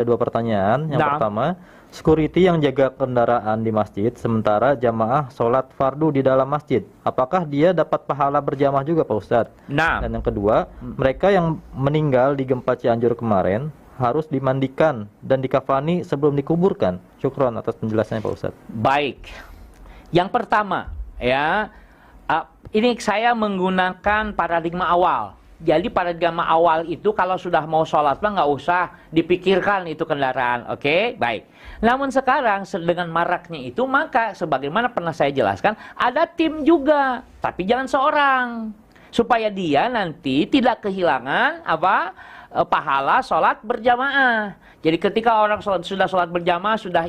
Ada dua pertanyaan. Yang pertama, security yang jaga kendaraan di masjid sementara jamaah sholat fardu di dalam masjid, apakah dia dapat pahala berjamaah juga Pak Ustadz? Dan yang kedua, mereka yang meninggal di gempa Cianjur kemarin harus dimandikan dan dikafani sebelum dikuburkan. Syukron atas penjelasannya Pak Ustadz. Baik. Yang pertama, ya, ini saya menggunakan paradigma awal. Jadi paradigma awal itu kalau sudah mau sholat mah nggak usah dipikirkan itu kendaraan, oke? Baik. Namun sekarang dengan maraknya itu, maka sebagaimana pernah saya jelaskan, ada tim juga, tapi jangan seorang, supaya dia nanti tidak kehilangan pahala sholat berjamaah. Jadi ketika orang sudah sholat berjamaah, sudah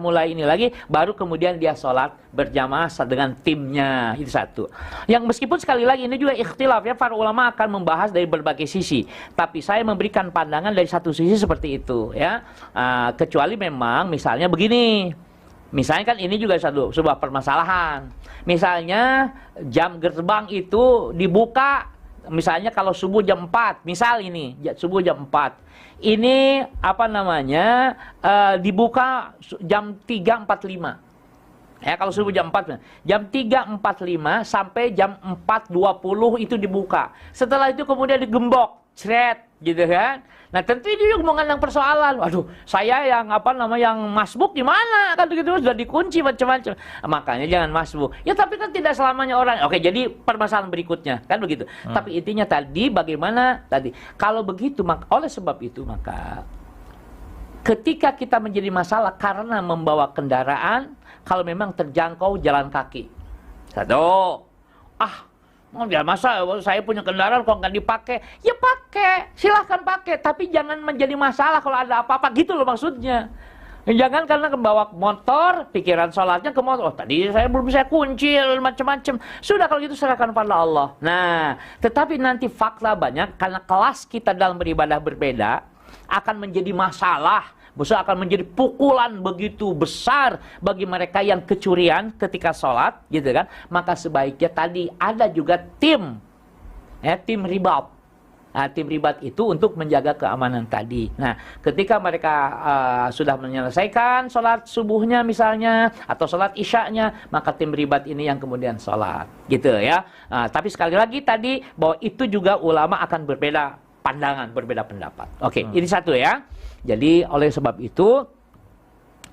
mulai ini lagi, baru kemudian dia sholat berjamaah dengan timnya. Itu satu. Yang meskipun sekali lagi ini juga ikhtilaf ya, para ulama akan membahas dari berbagai sisi. Tapi saya memberikan pandangan dari satu sisi seperti itu ya. Kecuali memang misalnya begini. Misalnya kan ini juga sebuah permasalahan. Misalnya jam gerbang itu dibuka, misalnya kalau subuh jam 4, misal ini subuh jam 4. Ini dibuka jam 3.45. Ya, kalau subuh jam 4, jam 3.45 sampai jam 4.20 itu dibuka. Setelah itu kemudian digembok, cret, gitu kan. Nah, tentu ini juga mengandung persoalan. Waduh, saya yang yang masbuk gimana? Kan gitu sudah dikunci macam-macam. Makanya jangan masbuk. Ya, tapi kan tidak selamanya orang. Oke, jadi permasalahan berikutnya kan begitu. Tapi intinya tadi bagaimana tadi? Kalau begitu, oleh sebab itu maka ketika kita menjadi masalah karena membawa kendaraan, kalau memang terjangkau jalan kaki. Satu, ya masa saya punya kendaraan kok nggak dipakai? Ya pakai, silahkan pakai. Tapi jangan menjadi masalah kalau ada apa-apa, gitu loh maksudnya. Jangan karena membawa motor, pikiran sholatnya ke motor. Oh, tadi saya belum bisa kunci, macam-macam. Sudah kalau gitu serahkan pada Allah. Nah, tetapi nanti fakta banyak, karena kelas kita dalam beribadah berbeda, akan menjadi masalah. Besar akan menjadi pukulan begitu besar bagi mereka yang kecurian ketika sholat, gitu kan? Maka sebaiknya tadi ada juga tim, ya, tim ribat. Nah, tim ribat itu untuk menjaga keamanan tadi. Nah, ketika mereka sudah menyelesaikan sholat subuhnya misalnya, atau sholat isyaknya, maka tim ribat ini yang kemudian sholat, gitu ya. Nah, tapi sekali lagi tadi bahwa itu juga ulama akan berbeda pandangan, berbeda pendapat. Oke, ini satu ya. Jadi oleh sebab itu,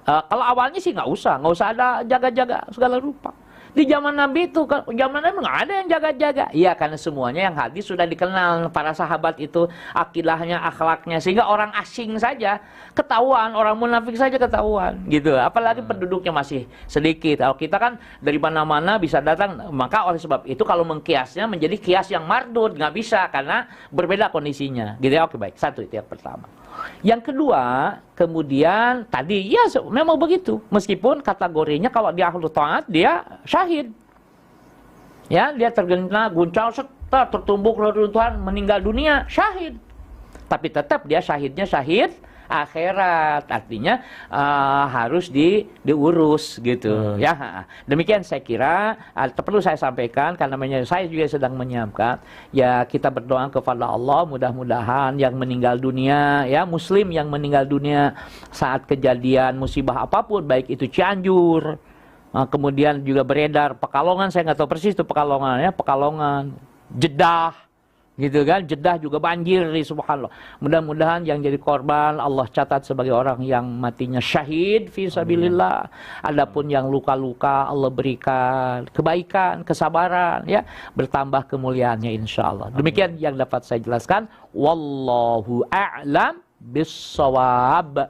kalau awalnya sih nggak usah ada jaga-jaga segala rupa. Di zaman Nabi itu, zaman Nabi nggak ada yang jaga-jaga. Iya, karena semuanya yang hadis sudah dikenal para sahabat itu, akidahnya, akhlaknya, sehingga orang asing saja ketahuan, orang munafik saja ketahuan, gitu. Apalagi penduduknya masih sedikit. Kalau kita kan dari mana-mana bisa datang, maka oleh sebab itu kalau mengkiasnya menjadi kias yang mardud, nggak bisa karena berbeda kondisinya, gitu ya. Oke, baik. Satu itu yang pertama. Yang kedua, kemudian tadi ya memang begitu. Meskipun kategorinya kalau dia ahlu taat, dia syahid. Ya, dia tergena guncang, tertumbuk reruntuhan, meninggal dunia, syahid. Tapi tetap dia syahidnya syahid akhirat, artinya harus diurus gitu ya. Demikian saya kira perlu saya sampaikan, karena saya juga sedang menyiapkan ya, kita berdoa kepada Allah mudah-mudahan yang meninggal dunia ya, muslim yang meninggal dunia saat kejadian musibah apapun, baik itu Cianjur, kemudian juga beredar Pekalongan, saya nggak tahu persis itu Pekalongan ya, Pekalongan, Jeddah, gitu kan, Jeddah juga banjir, subhanallah. Mudah-mudahan yang jadi korban Allah catat sebagai orang yang matinya syahid fi sabilillah. Adapun yang luka-luka Allah berikan kebaikan, kesabaran ya, bertambah kemuliaannya insyaallah. Demikian yang dapat saya jelaskan. Wallahu a'lam bissawab.